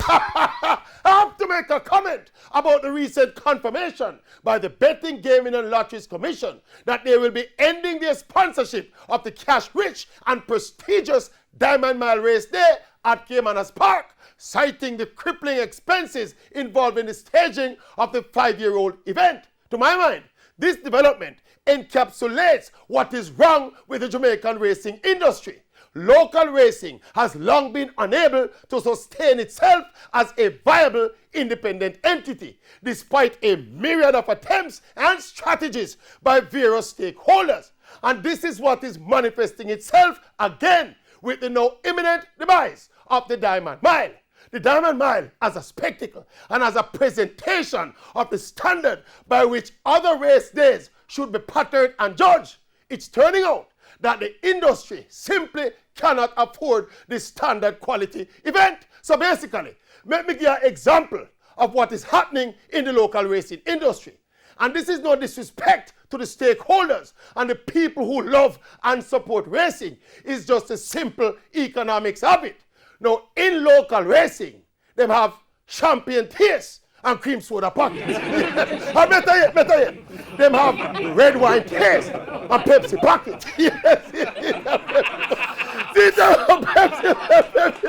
I have to make a comment about the recent confirmation by the Betting, Gaming and Lotteries Commission that they will be ending their sponsorship of the cash-rich and prestigious Diamond Mile Race Day at Caymanas Park, citing the crippling expenses involved in the staging of the 5-year-old event. To my mind, this development encapsulates what is wrong with the Jamaican racing industry. Local racing has long been unable to sustain itself as a viable independent entity, despite a myriad of attempts and strategies by various stakeholders. And this is what is manifesting itself again with the now imminent demise of the Diamond Mile. The Diamond Mile as a spectacle and as a presentation of the standard by which other race days should be patterned and judged. It's turning out that the industry simply cannot afford this standard quality event. So basically, let me give you an example of what is happening in the local racing industry. And this is no disrespect to the stakeholders and the people who love and support racing. It's just a simple economics of it. Now, in local racing, they have champagne taste and cream soda pockets. And better yet, they have red wine taste and Pepsi pockets. Yes, Pepsi.